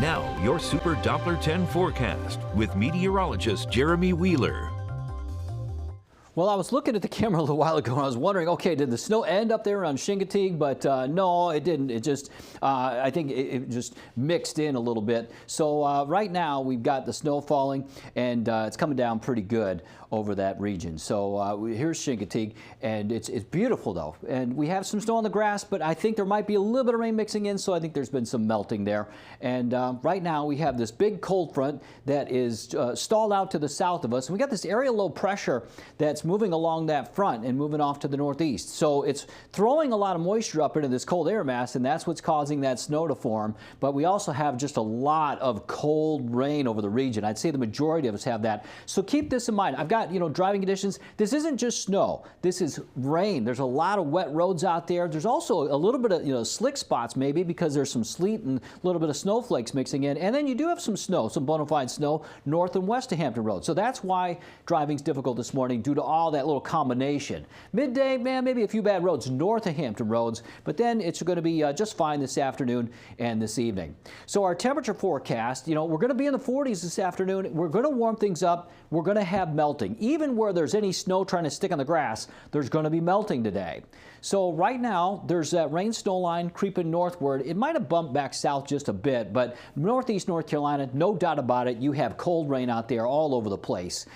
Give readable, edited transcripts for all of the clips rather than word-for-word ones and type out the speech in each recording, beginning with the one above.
Now, your Super Doppler 10 forecast with meteorologist Jeremy Wheeler. Well, I was looking at the camera a little while ago and I was wondering, okay, did the snow end up there on Chincoteague? But no, it didn't. It just, I think it just mixed in a little bit. So right now we've got the snow falling and it's coming down pretty good over that region. So here's Chincoteague, and it's beautiful though. And we have some snow on the grass, but I think there might be a little bit of rain mixing in, so I think there's been some melting there. And right now we have this big cold front that is stalled out to the south of us. And we got this area low pressure that's moving along that front and moving off to the northeast. So it's throwing a lot of moisture up into this cold air mass, and that's what's causing that snow to form. But we also have just a lot of cold rain over the region. I'd say the majority of us have that. So keep this in mind. I've got, driving conditions. This isn't just snow. This is rain. There's a lot of wet roads out there. There's also a little bit of, slick spots maybe because there's some sleet and a little bit of snowflakes mixing in. And then you do have some snow, some bona fide snow north and west of Hampton Road. So that's why driving's difficult this morning due to all that little combination. Midday, man, maybe a few bad roads north of Hampton Roads, but then it's going to be just fine this afternoon and this evening. So our temperature forecast, we're going to be in the 40s this afternoon. We're going to warm things up. We're going to have melting. Even where there's any snow trying to stick on the grass, there's going to be melting today. So right now, there's that rain snow line creeping northward. It might have bumped back south just a bit, but northeast North Carolina, no doubt about it, you have cold rain out there all over the place,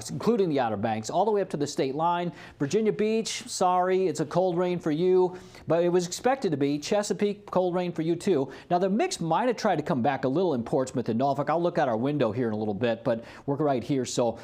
including the Outer Banks, all the way up to the state line. Virginia Beach, sorry, it's a cold rain for you, but it was expected to be. Chesapeake, cold rain for you too. Now the mix might have tried to come back a little in Portsmouth and Norfolk. I'll look out our window here in a little bit, but we're right here, so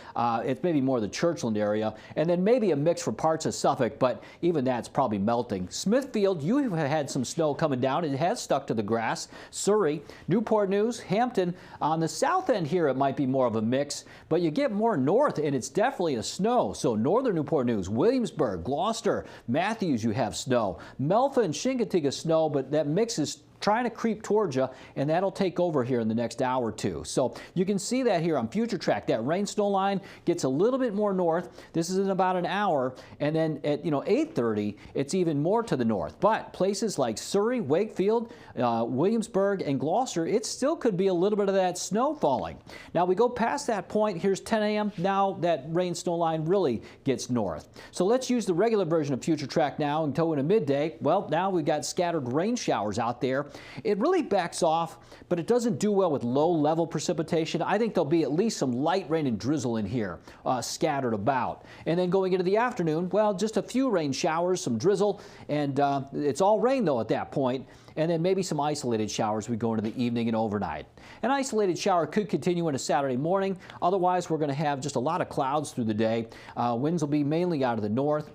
it's maybe more the Churchland area, and then maybe a mix for parts of Suffolk, but even that's probably melting. Smithfield, you have had some snow coming down. It has stuck to the grass. Surrey, Newport News, Hampton. On the south end here, it might be more of a mix, but you get more north, and it's definitely a snow. So northern Newport News, Williamsburg, Gloucester, Matthews, you have snow. Melfa and Chincoteague is snow, but that mix is trying to creep towards you, and that'll take over here in the next hour or two. So you can see that here on Future Track. That rain snow line gets a little bit more north. This is in about an hour, and then at 8:30, it's even more to the north. But places like Surrey, Wakefield, Williamsburg, and Gloucester, it still could be a little bit of that snow falling. Now we go past that point. Here's 10 a.m. Now that rain snow line really gets north. So let's use the regular version of Future Track now until into midday. Well, now we've got scattered rain showers out there. It really backs off, but it doesn't do well with low-level precipitation. I think there'll be at least some light rain and drizzle in here, scattered about. And then going into the afternoon, well, just a few rain showers, some drizzle, and it's all rain, though, at that point. And then maybe some isolated showers we go into the evening and overnight. An isolated shower could continue into Saturday morning. Otherwise, we're going to have just a lot of clouds through the day. Winds will be mainly out of the north.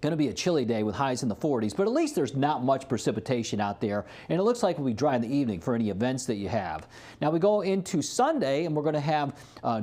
Going to be a chilly day with highs in the 40s, but at least there's not much precipitation out there, and it looks like it'll be dry in the evening for any events that you have. Now we go into Sunday, and we're going to have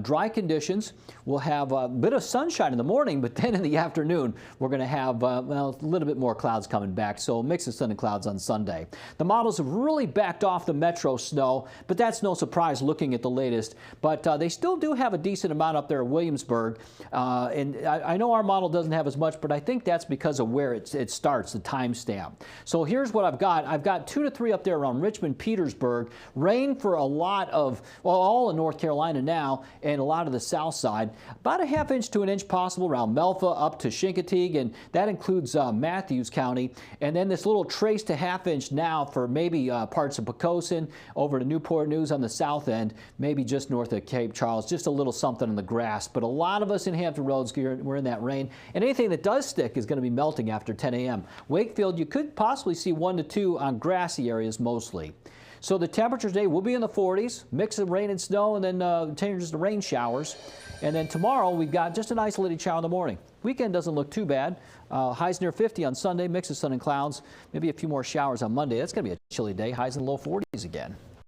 dry conditions. We'll have a bit of sunshine in the morning, but then in the afternoon, we're going to have a little bit more clouds coming back, so a mix of sun and clouds on Sunday. The models have really backed off the metro snow, but that's no surprise looking at the latest. But they still do have a decent amount up there at Williamsburg, and I know our model doesn't have as much, but I think that's because of where it starts, the timestamp. So here's what I've got. I've got 2 to 3 up there around Richmond, Petersburg. Rain for a lot of, well, all in North Carolina now and a lot of the south side. About a ½ inch to an inch possible around Melfa up to Chincoteague, and that includes Matthews County. And then this little trace to ½ inch now for maybe parts of Poquoson over to Newport News on the south end, maybe just north of Cape Charles, just a little something in the grass. But a lot of us in Hampton Roads, we're in that rain. And anything that does stick is going to be melting after 10 a.m. Wakefield, you could possibly see 1 to 2 on grassy areas mostly. So the temperature today will be in the 40s, mix of rain and snow, and then changes to rain showers. And then tomorrow we've got just an isolated shower in the morning. Weekend doesn't look too bad. Highs near 50 on Sunday, mix of sun and clouds, maybe a few more showers on Monday. That's going to be a chilly day, highs in the low 40s again.